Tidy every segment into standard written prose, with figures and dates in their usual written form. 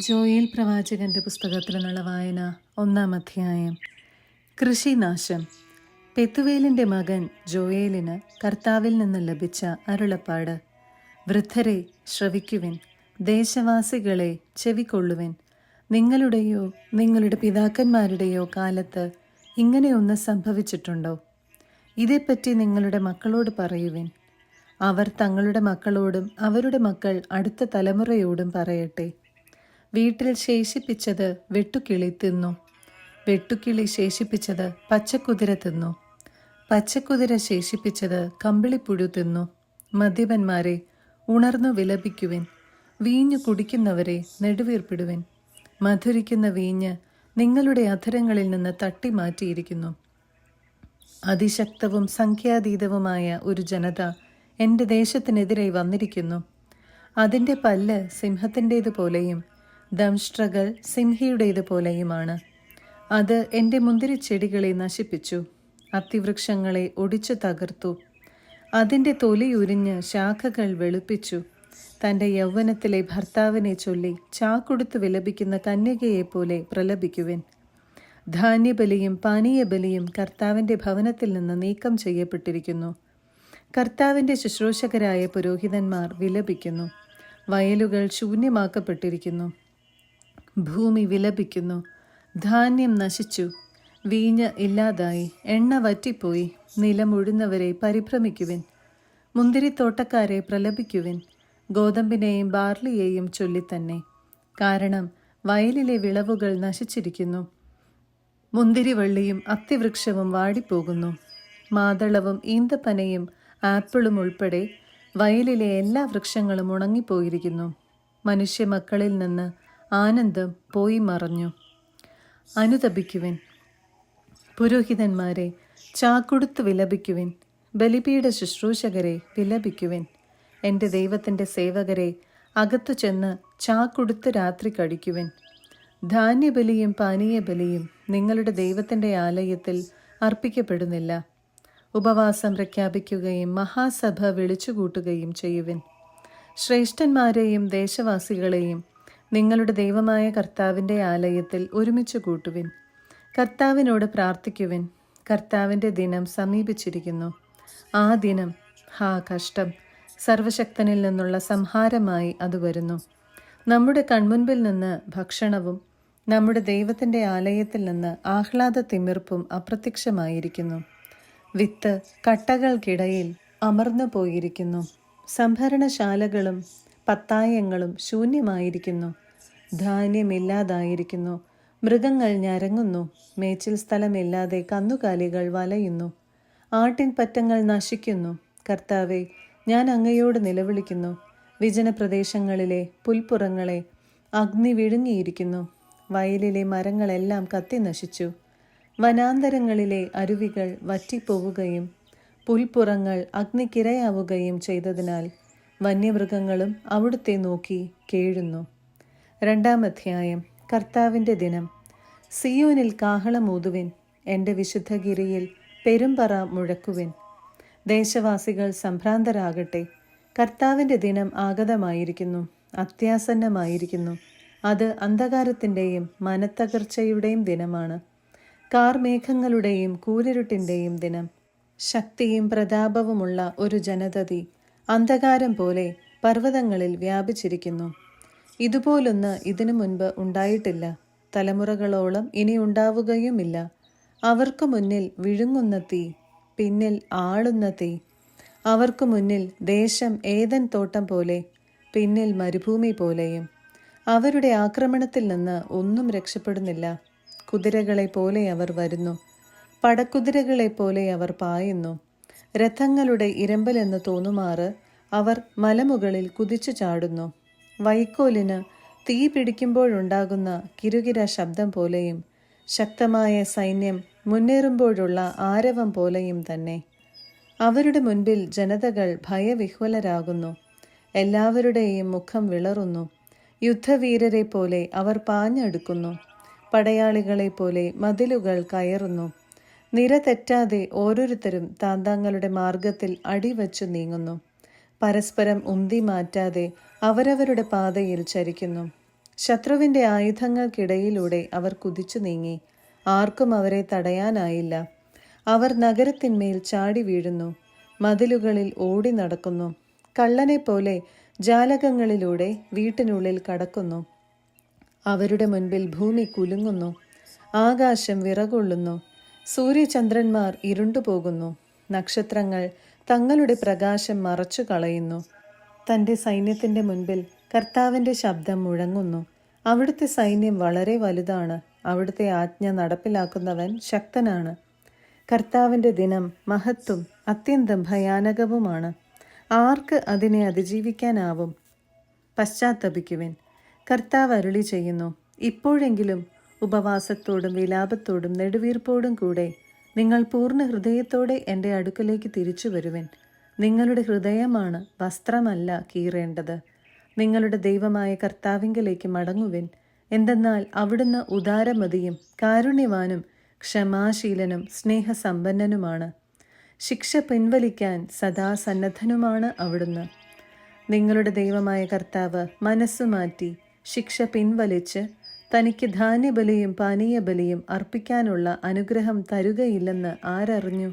Joel പ്രവാചകന്റെ പുസ്തകത്തിൽ നിന്നുള്ള വായന 1-ാം അധ്യായം. കൃഷിനാശം. പെത്തുവേലിൻ്റെ മകൻ ജോയേലിന് കർത്താവിൽ നിന്ന് ലഭിച്ച അരുളപ്പാട്. വൃദ്ധരെ ശ്രവിക്കുവിൻ, ദേശവാസികളെ ചെവിക്കൊള്ളുവിൻ. നിങ്ങളുടെയോ നിങ്ങളുടെ പിതാക്കന്മാരുടെയോ കാലത്ത് ഇങ്ങനെയൊന്ന് സംഭവിച്ചിട്ടുണ്ടോ? ഇതേപ്പറ്റി നിങ്ങളുടെ മക്കളോട് പറയുവിൻ. അവർ തങ്ങളുടെ മക്കളോടും അവരുടെ മക്കൾ അടുത്ത തലമുറയോടും പറയട്ടെ. വീട്ടിൽ ശേഷിപ്പിച്ചത് വെട്ടുക്കിളി തിന്നു, വെട്ടുക്കിളി ശേഷിപ്പിച്ചത് പച്ചക്കുതിര തിന്നു, പച്ചക്കുതിര ശേഷിപ്പിച്ചത് കമ്പിളിപ്പുഴു തിന്നു. മദ്യപന്മാരെ, ഉണർന്നു വിലപിക്കുവിൻ, വീഞ്ഞു കുടിക്കുന്നവരെ നെടുവീർപ്പിടുവിൻ. മധുരിക്കുന്ന വീഞ്ഞ് നിങ്ങളുടെ അധരങ്ങളിൽ നിന്ന് തട്ടിമാറ്റിയിരിക്കുന്നു. അതിശക്തവും സംഖ്യാതീതവുമായ ഒരു ജനത എൻ്റെ ദേശത്തിനെതിരെ വന്നിരിക്കുന്നു. അതിൻ്റെ പല്ല് സിംഹത്തിൻ്റേതുപോലെയും ദംഷ്ട്രകൾ സിംഹിയുടേതുപോലെയുമാണ്. അത് എൻ്റെ മുന്തിരിച്ചെടികളെ നശിപ്പിച്ചു, അത്തിവൃക്ഷങ്ങളെ ഒടിച്ചു തകർത്തു. അതിൻ്റെ തൊലി ഉരിഞ്ഞ് ശാഖകൾ വെളുപ്പിച്ചു. തൻ്റെ യൗവനത്തിലെ ഭർത്താവിനെ ചൊല്ലി ചാക്കൊടുത്ത് വിലപിക്കുന്ന കന്യകയെപ്പോലെ പ്രലപിക്കുവിൻ. ധാന്യബലിയും പാനീയബലിയും കർത്താവിൻ്റെ ഭവനത്തിൽ നിന്ന് നീക്കം ചെയ്യപ്പെട്ടിരിക്കുന്നു. കർത്താവിൻ്റെ ശുശ്രൂഷകരായ പുരോഹിതന്മാർ വിലപിക്കുന്നു. വയലുകൾ ശൂന്യമാക്കപ്പെട്ടിരിക്കുന്നു. ഭൂമി വിലപിക്കുന്നു. ധാന്യം നശിച്ചു, വീഞ്ഞ് ഇല്ലാതായി, എണ്ണ വറ്റിപ്പോയി. നിലമുഴുന്നവരെ പരിഭ്രമിക്കുവിൻ, മുന്തിരിത്തോട്ടക്കാരെ പ്രലപിക്കുവിൻ. ഗോതമ്പിനെയും ബാർലിയെയും ചൊല്ലിത്തന്നെ. കാരണം വയലിലെ വിളവുകൾ നശിച്ചിരിക്കുന്നു. മുന്തിരിവള്ളിയും അത്തിവൃക്ഷവും വാടിപ്പോകുന്നു. മാതളവും ഈന്തപ്പനയും ആപ്പിളും ഉൾപ്പെടെ വയലിലെ എല്ലാ വൃക്ഷങ്ങളും ഉണങ്ങിപ്പോയിരിക്കുന്നു. മനുഷ്യമക്കളിൽ നിന്ന് ആനന്ദം പോയി മറഞ്ഞു. അനുതപിക്കുവിൻ, പുരോഹിതന്മാരെ, ചാക്കൊടുത്ത് വിലപിക്കുവിൻ. ബലിപീഠ ശുശ്രൂഷകരെ വിലപിക്കുവിൻ. എൻ്റെ ദൈവത്തിൻ്റെ സേവകരെ, അകത്തു ചെന്ന് ചാക്കൊടുത്ത് രാത്രി കഴിക്കുവിൻ. ധാന്യബലിയും പാനീയബലിയും നിങ്ങളുടെ ദൈവത്തിൻ്റെ ആലയത്തിൽ അർപ്പിക്കപ്പെടുന്നില്ല. ഉപവാസം പ്രഖ്യാപിക്കുകയും മഹാസഭ വിളിച്ചുകൂട്ടുകയും ചെയ്യുവിൻ. ശ്രേഷ്ഠന്മാരെയും ദേശവാസികളെയും നിങ്ങളുടെ ദൈവമായ കർത്താവിൻ്റെ ആലയത്തിൽ ഒരുമിച്ച് കൂട്ടുവിൻ. കർത്താവിനോട് പ്രാർത്ഥിക്കുവിൻ. കർത്താവിൻ്റെ ദിനം സമീപിച്ചിരിക്കുന്നു. ആ ദിനം, കഷ്ടം! സർവശക്തനിൽ നിന്നുള്ള സംഹാരമായി അത് വരുന്നു. നമ്മുടെ കൺമുൻപിൽ നിന്ന് ഭക്ഷണവും നമ്മുടെ ദൈവത്തിൻ്റെ ആലയത്തിൽ നിന്ന് ആഹ്ലാദ തിമിർപ്പും അപ്രത്യക്ഷമായിരിക്കുന്നു. വിത്ത് കട്ടകൾക്കിടയിൽ അമർന്നു പോയിരിക്കുന്നു. സംഭരണശാലകളും പത്തായങ്ങളും ശൂന്യമായിരിക്കുന്നു. ധാന്യമില്ലാതായിരിക്കുന്നു. മൃഗങ്ങൾ ഞരങ്ങുന്നു. മേച്ചിൽ സ്ഥലമില്ലാതെ കന്നുകാലികൾ വലയുന്നു. ആട്ടിൻപറ്റങ്ങൾ നശിക്കുന്നു. കർത്താവെ, ഞാൻ അങ്ങയോട് നിലവിളിക്കുന്നു. വിജനപ്രദേശങ്ങളിലെ പുൽപ്പുറങ്ങളെ അഗ്നി വിഴുങ്ങിയിരിക്കുന്നു. വയലിലെ മരങ്ങളെല്ലാം കത്തി നശിച്ചു. വനാന്തരങ്ങളിലെ അരുവികൾ വറ്റിപ്പോവുകയും പുൽപ്പുറങ്ങൾ അഗ്നിക്കിരയാവുകയും ചെയ്തതിനാൽ വന്യമൃഗങ്ങളും അവിടുത്തെ നോക്കി കേഴുന്നു. 2-ാം അധ്യായം. കർത്താവിൻ്റെ ദിനം. സിയോനിൽ കാഹളമൂതുവിൻ, എൻ്റെ വിശുദ്ധഗിരിയിൽ പെരുമ്പറ മുഴക്കുവിൻ. ദേശവാസികൾ സംഭ്രാന്തരാകട്ടെ. കർത്താവിൻ്റെ ദിനം ആഗതമായിരിക്കുന്നു, അത്യാസന്നമായിരിക്കുന്നു. അത് അന്ധകാരത്തിൻ്റെയും മനത്തകർച്ചയുടെയും ദിനമാണ്, കാർമേഘങ്ങളുടെയും കൂരിരുട്ടിൻ്റെയും ദിനം. ശക്തിയും പ്രതാപവുമുള്ള ഒരു ജനതതി അന്ധകാരം പോലെ പർവ്വതങ്ങളിൽ വ്യാപിച്ചിരിക്കുന്നു. ഇതുപോലൊന്ന് ഇതിനു മുൻപ് ഉണ്ടായിട്ടില്ല, തലമുറകളോളം ഇനി ഉണ്ടാവുകയുമില്ല. അവർക്കു മുന്നിൽ വിഴുങ്ങുന്ന തീ, പിന്നിൽ ആളുന്ന തീ. അവർക്കു മുന്നിൽ ദേശം ഏദൻ തോട്ടം പോലെ, പിന്നിൽ മരുഭൂമി പോലെയും. അവരുടെ ആക്രമണത്തിൽ നിന്ന് ഒന്നും രക്ഷപ്പെടുന്നില്ല. കുതിരകളെ പോലെ അവർ വരുന്നു, പടക്കുതിരകളെ പോലെ അവർ പായുന്നു. രഥങ്ങളുടെ ഇരമ്പലെന്ന് തോന്നുമാറ് അവർ മലമുകളിൽ കുതിച്ചു ചാടുന്നു. വൈക്കോലിന് തീ പിടിക്കുമ്പോഴുണ്ടാകുന്ന കിരുകിര ശബ്ദം പോലെയും ശക്തമായ സൈന്യം മുന്നേറുമ്പോഴുള്ള ആരവം പോലെയും തന്നെ. അവരുടെ മുൻപിൽ ജനതകൾ ഭയവിഹ്വലരാകുന്നു. എല്ലാവരുടെയും മുഖം വിളറുന്നു. യുദ്ധവീരരെ പോലെ അവർ പാഞ്ഞെടുക്കുന്നു. പടയാളികളെ പോലെ മതിലുകൾ കയറുന്നു. നിര തെറ്റാതെ ഓരോരുത്തരും താന്താങ്ങളുടെ മാർഗത്തിൽ അടിവച്ചു നീങ്ങുന്നു. പരസ്പരം ഉന്തി മാറ്റാതെ അവരവരുടെ പാതയിൽ ചരിക്കുന്നു. ശത്രുവിൻ്റെ ആയുധങ്ങൾക്കിടയിലൂടെ അവർ കുതിച്ചു നീങ്ങി. ആർക്കും അവരെ തടയാനായില്ല. അവർ നഗരത്തിന്മേൽ ചാടി വീഴുന്നു, മതിലുകളിൽ ഓടി നടക്കുന്നു. കള്ളനെ പോലെ ജാലകങ്ങളിലൂടെ വീട്ടിനുള്ളിൽ കടക്കുന്നു. അവരുടെ മുൻപിൽ ഭൂമി കുലുങ്ങുന്നു, ആകാശം വിറകൊള്ളുന്നു, സൂര്യചന്ദ്രന്മാർ ഇരുണ്ടുപോകുന്നു, നക്ഷത്രങ്ങൾ തങ്ങളുടെ പ്രകാശം മറച്ചു കളയുന്നു. തൻ്റെ സൈന്യത്തിൻ്റെ മുൻപിൽ കർത്താവിൻ്റെ ശബ്ദം മുഴങ്ങുന്നു. അവിടുത്തെ സൈന്യം വളരെ വലുതാണ്. അവിടുത്തെ ആജ്ഞ നടപ്പിലാക്കുന്നവൻ ശക്തനാണ്. കർത്താവിൻ്റെ ദിനം മഹത്തും അത്യന്തം ഭയാനകവുമാണ്. ആർക്ക് അതിനെ അതിജീവിക്കാനാവും? പശ്ചാത്തപിക്കുവിൻ. കർത്താവ് അരുളി ചെയ്യുന്നു, ഇപ്പോഴെങ്കിലും ഉപവാസത്തോടും വിലാപത്തോടും നെടുവീർപ്പോടും കൂടെ നിങ്ങൾ പൂർണ്ണ ഹൃദയത്തോടെ എൻ്റെ അടുക്കലേക്ക് തിരിച്ചു വരുവിൻ. നിങ്ങളുടെ ഹൃദയമാണ്, വസ്ത്രമല്ല കീറേണ്ടത്. നിങ്ങളുടെ ദൈവമായ കർത്താവിങ്കലേക്ക് മടങ്ങുവിൻ. എന്തെന്നാൽ അവിടുന്ന് ഉദാരമതിയും കാരുണ്യവാനും ക്ഷമാശീലനും സ്നേഹസമ്പന്നനുമാണ്. ശിക്ഷ പിൻവലിക്കാൻ സദാ സന്നദ്ധനുമാണ് അവിടുന്ന്. നിങ്ങളുടെ ദൈവമായ കർത്താവ് മനസ്സുമാറ്റി ശിക്ഷ പിൻവലിച്ച് തനിക്ക് ധാന്യബലിയും പാനീയബലിയും അർപ്പിക്കാനുള്ള അനുഗ്രഹം തരുകയില്ലെന്ന് ആരറിഞ്ഞു?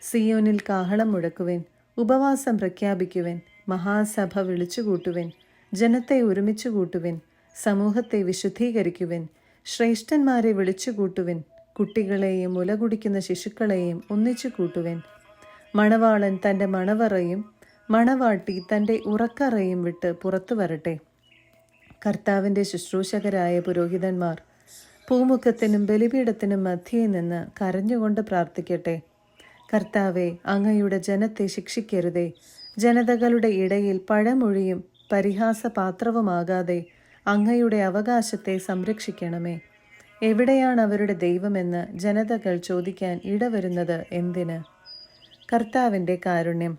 സിയോനിൽ കാഹളം മുഴക്കുവിൻ, ഉപവാസം പ്രഖ്യാപിക്കുവിൻ, മഹാസഭ വിളിച്ചുകൂട്ടുവിൻ, ജനത്തെ ഒരുമിച്ച് കൂട്ടുവിൻ, സമൂഹത്തെ വിശുദ്ധീകരിക്കുവിൻ, ശ്രേഷ്ഠന്മാരെ വിളിച്ചുകൂട്ടുവിൻ, കുട്ടികളെയും മുല കുടിക്കുന്ന ശിശുക്കളെയും ഒന്നിച്ചു കൂട്ടുവിൻ. മണവാളൻ തൻ്റെ മണവറയും മണവാട്ടി തൻ്റെ ഉറക്കറയും വിട്ട് പുറത്തു വരട്ടെ. കർത്താവിൻ്റെ ശുശ്രൂഷകരായ പുരോഹിതന്മാർ പൂമുഖത്തിനും ബലിപീഠത്തിനും മധ്യേ നിന്ന് കരഞ്ഞുകൊണ്ട് പ്രാർത്ഥിക്കട്ടെ. കർത്താവെ, അങ്ങയുടെ ജനത്തെ ശിക്ഷിക്കരുതേ. ജനതകളുടെ ഇടയിൽ പഴമൊഴിയും പരിഹാസപാത്രവുമാകാതെ അങ്ങയുടെ അവകാശത്തെ സംരക്ഷിക്കണമേ. എവിടെയാണ് അവരുടെ ദൈവമെന്ന് ജനതകൾ ചോദിക്കാൻ ഇടവരുന്നത് എന്തിന്? കർത്താവിൻ്റെ കാരുണ്യം.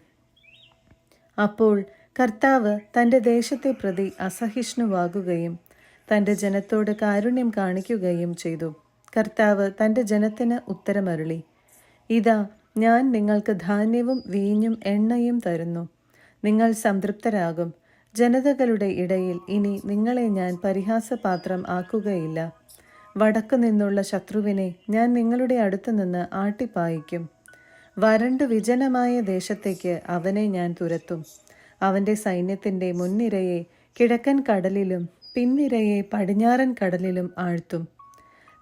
അപ്പോൾ കർത്താവ് തൻ്റെ ദേശത്തെ പ്രതി അസഹിഷ്ണുവാകുകയും തൻ്റെ ജനത്തോട് കാരുണ്യം കാണിക്കുകയും ചെയ്തു. കർത്താവ് തൻ്റെ ജനത്തിന് ഉത്തരമരുളി, ഇതാ ഞാൻ നിങ്ങൾക്ക് ധാന്യവും വീഞ്ഞും എണ്ണയും തരുന്നു. നിങ്ങൾ സംതൃപ്തരാകും. ജനതകളുടെ ഇടയിൽ ഇനി നിങ്ങളെ ഞാൻ പരിഹാസപാത്രം ആക്കുകയില്ല. വടക്കു നിന്നുള്ള ശത്രുവിനെ ഞാൻ നിങ്ങളുടെ അടുത്തു നിന്ന് ആട്ടിപ്പായിക്കും. വരണ്ടു വിജനമായ ദേശത്തേക്ക് അവനെ ഞാൻ തുരത്തും. അവൻ്റെ സൈന്യത്തിൻ്റെ മുൻനിരയെ കിഴക്കൻ കടലിലും പിൻനിരയെ പടിഞ്ഞാറൻ കടലിലും ആഴ്ത്തും.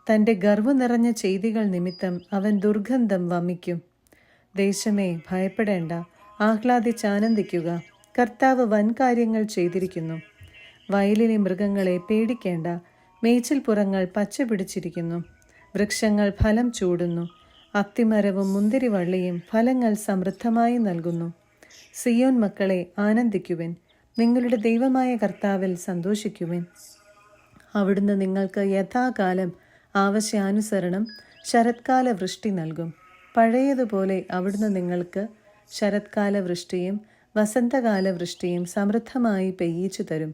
തൻ്റെ ഗർവ്വ നിറഞ്ഞ ചെയ്തികൾ നിമിത്തം അവൻ ദുർഗന്ധം വമിക്കും. ദേശമേ, ഭയപ്പെടേണ്ട, ആഹ്ലാദിച്ചാനന്ദിക്കുക. കർത്താവ് വൻകാര്യങ്ങൾ ചെയ്തിരിക്കുന്നു. വയലിലെ മൃഗങ്ങളെ പേടിക്കേണ്ട. മേച്ചിൽപ്പുറങ്ങൾ പച്ച പിടിച്ചിരിക്കുന്നു. വൃക്ഷങ്ങൾ ഫലം ചൂടുന്നു. അത്തിമരവും മുന്തിരിവള്ളിയും ഫലങ്ങൾ സമൃദ്ധമായി നൽകുന്നു. സിയോൻ മക്കളെ, ആനന്ദിക്കുവിൻ. നിങ്ങളുടെ ദൈവമായ കർത്താവിൽ സന്തോഷിക്കുവിൻ. അവിടുന്ന് നിങ്ങൾക്ക് യഥാകാലം ആവശ്യാനുസരണം ശരത്കാല വൃഷ്ടി നൽകും. പഴയതുപോലെ അവിടുന്ന് നിങ്ങൾക്ക് ശരത്കാല വൃഷ്ടിയും വസന്തകാല വൃഷ്ടിയും സമൃദ്ധമായി പെയ്യിച്ചു തരും.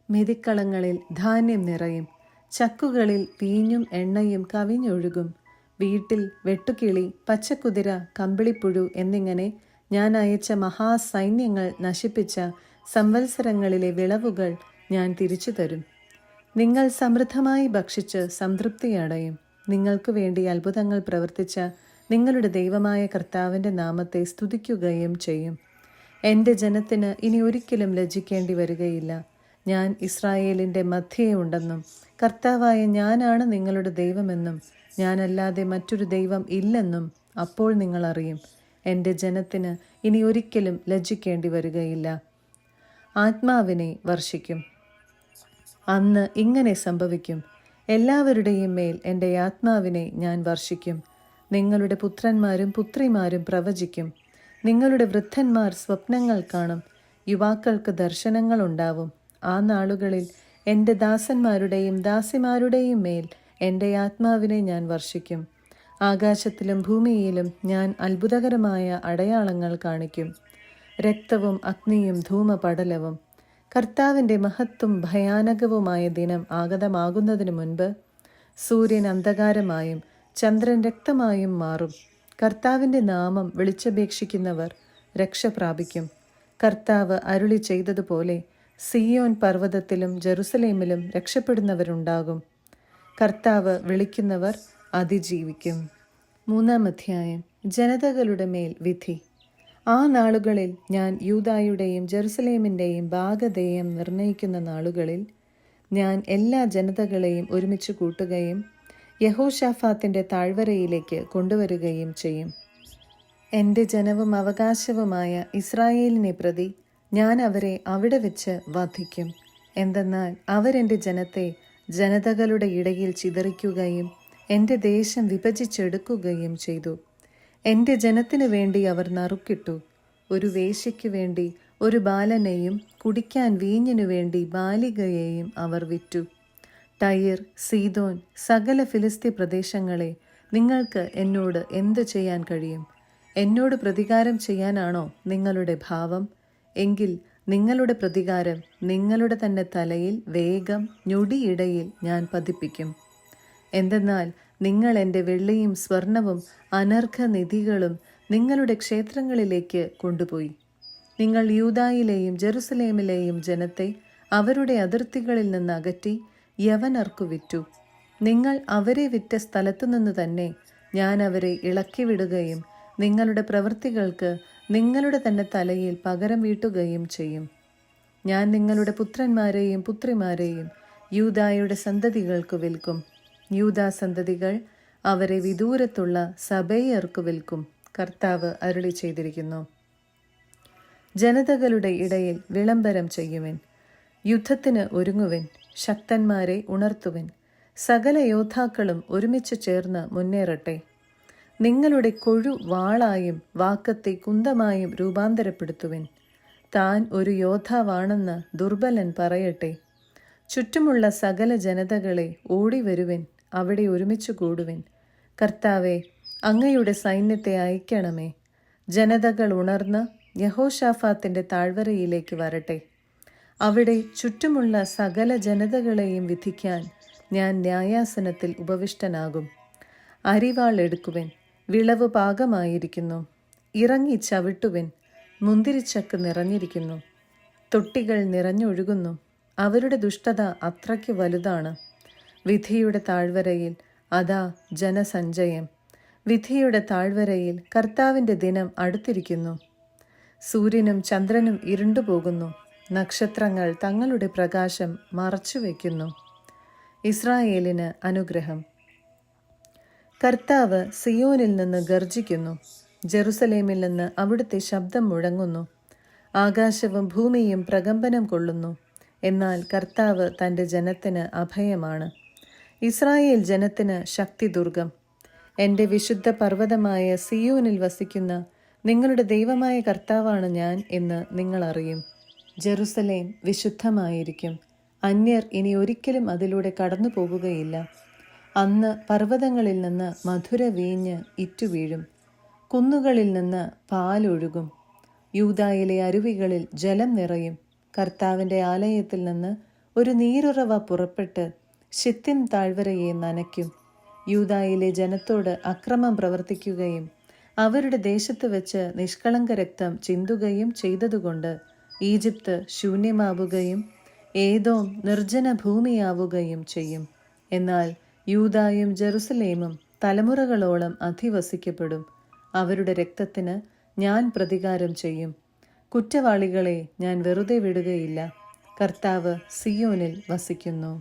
മെതിക്കളങ്ങളിൽ ധാന്യം നിറയും. ചക്കുകളിൽ വീഞ്ഞും എണ്ണയും കവിഞ്ഞൊഴുകും. വീട്ടിൽ വെട്ടുകിളി, പച്ചക്കുതിര, കമ്പിളിപ്പുഴു എന്നിങ്ങനെ ഞാൻ അയച്ച മഹാസൈന്യങ്ങൾ നശിപ്പിച്ച സംവത്സരങ്ങളിലെ വിളവുകൾ ഞാൻ തിരിച്ചു തരും. നിങ്ങൾ സമൃദ്ധമായി ഭക്ഷിച്ച് സംതൃപ്തിയടയും. നിങ്ങൾക്ക് വേണ്ടി അത്ഭുതങ്ങൾ പ്രവർത്തിച്ച നിങ്ങളുടെ ദൈവമായ കർത്താവിൻ്റെ നാമത്തെ സ്തുതിക്കുകയും ചെയ്യും. എൻ്റെ ജനത്തിന് ഇനി ഒരിക്കലും ലജ്ജിക്കേണ്ടി വരികയില്ല. ഞാൻ ഇസ്രായേലിൻ്റെ മധ്യേ ഉണ്ടെന്നും കർത്താവായ ഞാനാണ് നിങ്ങളുടെ ദൈവമെന്നും ഞാനല്ലാതെ മറ്റൊരു ദൈവം ഇല്ലെന്നും അപ്പോൾ നിങ്ങൾ അറിയും. എൻ്റെ ജനത്തിന് ഇനി ഒരിക്കലും ലജ്ജിക്കേണ്ടി വരികയില്ല. ആത്മാവിനെ വർഷിക്കും. അന്ന് ഇങ്ങനെ സംഭവിക്കും. എല്ലാവരുടെയും മേൽ എൻ്റെ ആത്മാവിനെ ഞാൻ വർഷിക്കും. നിങ്ങളുടെ പുത്രന്മാരും പുത്രിമാരും പ്രവചിക്കും. നിങ്ങളുടെ വൃദ്ധന്മാർ സ്വപ്നങ്ങൾ കാണും. യുവാക്കൾക്ക് ദർശനങ്ങൾ ഉണ്ടാവും. ആ നാളുകളിൽ എൻ്റെ ദാസന്മാരുടെയും ദാസിമാരുടെയും മേൽ എൻ്റെ ആത്മാവിനെ ഞാൻ വർഷിക്കും. ആകാശത്തിലും ഭൂമിയിലും ഞാൻ അത്ഭുതകരമായ അടയാളങ്ങൾ കാണിക്കും. രക്തവും അഗ്നിയും ധൂമപടലവും. കർത്താവിൻ്റെ മഹത്തും ഭയാനകവുമായ ദിനം ആഗതമാകുന്നതിനു മുൻപ് സൂര്യൻ അന്ധകാരമായും ചന്ദ്രൻ രക്തമായും മാറും. കർത്താവിൻ്റെ നാമം വിളിച്ചപേക്ഷിക്കുന്നവർ രക്ഷ പ്രാപിക്കും. കർത്താവ് അരുളി ചെയ്തതുപോലെ സിയോൻ പർവ്വതത്തിലും ജെറുസലേമിലും രക്ഷപ്പെടുന്നവരുണ്ടാകും. കർത്താവ് വിളിക്കുന്നവർ അതിജീവിക്കും. 3-ാം അധ്യായം. ജനതകളുടെ മേൽ വിധി. ആ നാളുകളിൽ ഞാൻ യൂദായുടെയും ജെറുസലേമിൻ്റെയും ഭാഗധേയം നിർണയിക്കുന്ന നാളുകളിൽ ഞാൻ എല്ലാ ജനതകളെയും ഒരുമിച്ച് കൂട്ടുകയും യഹോശാഫാത്തിൻ്റെ താഴ്വരയിലേക്ക് കൊണ്ടുവരികയും ചെയ്യും. എൻ്റെ ജനവും അവകാശവുമായ ഇസ്രായേലിനെ പ്രതി ഞാൻ അവരെ അവിടെ വെച്ച് വധിക്കും. എന്തെന്നാൽ അവരെൻ്റെ ജനത്തെ ജനതകളുടെ ഇടയിൽ ചിതറിക്കുകയും എൻ്റെ ദേശം വിഭജിച്ചെടുക്കുകയും ചെയ്തു. എൻ്റെ ജനത്തിനു വേണ്ടി അവർ നറുക്കിട്ടു. ഒരു വേശ്യയ്ക്കു വേണ്ടി ഒരു ബാലനെയും കുടിക്കാൻ വീഞ്ഞിനു വേണ്ടി ബാലികയെയും അവർ വിറ്റു. ടയർ, സീദോൻ, സകല ഫിലിസ്തീ പ്രദേശങ്ങളെ, നിങ്ങൾക്ക് എന്നോട് എന്തു ചെയ്യാൻ കഴിയും? എന്നോട് പ്രതികാരം ചെയ്യാനാണോ നിങ്ങളുടെ ഭാവം? എങ്കിൽ നിങ്ങളുടെ പ്രതികാരം നിങ്ങളുടെ തന്നെ തലയിൽ വേഗം ഞൊടിയിടയിൽ ഞാൻ പതിപ്പിക്കും. എന്തെന്നാൽ നിങ്ങൾ എൻ്റെ വെള്ളിയും സ്വർണവും അനർഘനിധികളും നിങ്ങളുടെ ക്ഷേത്രങ്ങളിലേക്ക് കൊണ്ടുപോയി. നിങ്ങൾ യൂദായിലെയും ജെറുസലേമിലെയും ജനത്തെ അവരുടെ അതിർത്തികളിൽ നിന്ന് അകറ്റി യവനർക്കു വിറ്റു. നിങ്ങൾ അവരെ വിറ്റ സ്ഥലത്തുനിന്ന് തന്നെ ഞാൻ അവരെ ഇളക്കിവിടുകയും നിങ്ങളുടെ പ്രവൃത്തികൾക്ക് നിങ്ങളുടെ തന്നെ തലയിൽ പകരം വീട്ടുകയും ചെയ്യും. ഞാൻ നിങ്ങളുടെ പുത്രന്മാരെയും പുത്രിമാരെയും യൂദായുടെ സന്തതികൾക്ക് വിൽക്കും. യൂദാ സന്തതികൾ അവരെ വിദൂരത്തുള്ള സബേയർക്ക് വിൽക്കും. കർത്താവ് അരുളി ചെയ്തിരിക്കുന്നു. ജനതകളുടെ ഇടയിൽ വിളംബരം ചെയ്യുവിൻ. യുദ്ധത്തിന് ഒരുങ്ങുവിൻ. ശക്തന്മാരെ ഉണർത്തുവിൻ. സകല യോദ്ധാക്കളും ഒരുമിച്ച് ചേർന്ന് മുന്നേറട്ടെ. നിങ്ങളുടെ കൊഴു വാളായും വാക്കത്തെ കുന്തമായും രൂപാന്തരപ്പെടുത്തുവിൻ. താൻ ഒരു യോദ്ധാവാണെന്ന് ദുർബലൻ പറയട്ടെ. ചുറ്റുമുള്ള സകല ജനതകളെ ഓടിവരുവിൻ, അവിടെ ഒരുമിച്ച് കൂടുവിൻ. കർത്താവെ, അങ്ങയുടെ സൈന്യത്തെ അയക്കണമേ. ജനതകൾ ഉണർന്ന് യഹോശാഫാത്തിൻ്റെ താഴ്വരയിലേക്ക് വരട്ടെ. അവിടെ ചുറ്റുമുള്ള സകല ജനതകളെയും വിധിക്കാൻ ഞാൻ ന്യായാസനത്തിൽ ഉപവിഷ്ടനാകും. അരിവാൾ എടുക്കുവിൻ, വിളവ് പാകമായിരിക്കുന്നു. ഇറങ്ങി ചവിട്ടുവിൻ, മുന്തിരിച്ചക്ക് നിറഞ്ഞിരിക്കുന്നു. തൊട്ടികൾ നിറഞ്ഞൊഴുകുന്നു. അവരുടെ ദുഷ്ടത അത്രയ്ക്ക് വലുതാണ്. വിധിയുടെ താഴ്വരയിൽ അതാ ജനസഞ്ചയം. വിധിയുടെ താഴ്വരയിൽ കർത്താവിൻ്റെ ദിനം അടുത്തിരിക്കുന്നു. സൂര്യനും ചന്ദ്രനും ഇരുണ്ടുപോകുന്നു. നക്ഷത്രങ്ങൾ തങ്ങളുടെ പ്രകാശം മറച്ചുവെക്കുന്നു. ഇസ്രായേലിന് അനുഗ്രഹം. കർത്താവ് സിയോനിൽ നിന്ന് ഗർജിക്കുന്നു. ജെറുസലേമിൽ നിന്ന് അവിടുത്തെ ശബ്ദം മുഴങ്ങുന്നു. ആകാശവും ഭൂമിയും പ്രകമ്പനം കൊള്ളുന്നു. എന്നാൽ കർത്താവ് തൻ്റെ ജനത്തിന് അഭയമാണ്, ഇസ്രായേൽ ജനത്തിന് ശക്തിദുർഗം. എൻ്റെ വിശുദ്ധ പർവ്വതമായ സിയോനിൽ വസിക്കുന്ന നിങ്ങളുടെ ദൈവമായ കർത്താവാണ് ഞാൻ എന്ന് നിങ്ങൾ അറിയും. ജെറുസലേം വിശുദ്ധമായിരിക്കും. അന്യർ ഇനി ഒരിക്കലും അതിലൂടെ കടന്നു പോകുകയില്ല. അന്ന് പർവ്വതങ്ങളിൽ നിന്ന് മധുര വീഞ്ഞ് ഇറ്റുവീഴും. കുന്നുകളിൽ നിന്ന് പാലൊഴുകും. യൂദായിലെ അരുവികളിൽ ജലം നിറയും. കർത്താവിൻ്റെ ആലയത്തിൽ നിന്ന് ഒരു നീരുറവ പുറപ്പെട്ട് ശിത്തിം താഴ്വരയെ നനയ്ക്കും. യൂദായിലെ ജനത്തോട് അക്രമം പ്രവർത്തിക്കുകയും അവരുടെ ദേശത്ത് വെച്ച് നിഷ്കളങ്ക രക്തം ചിന്തുകയും ചെയ്തതുകൊണ്ട് ഈജിപ്ത് ശൂന്യമാവുകയും ഏദോം നിർജ്ജന ഭൂമിയാവുകയും ചെയ്യും. എന്നാൽ യൂദായും ജെറുസലേമും തലമുറകളോളം അധിവസിക്കപ്പെടും. അവരുടെ രക്തത്തിന് ഞാൻ പ്രതികാരം ചെയ്യും. കുറ്റവാളികളെ ഞാൻ വെറുതെ വിടുകയില്ല. കർത്താവ് സിയോനിൽ വസിക്കുന്നു.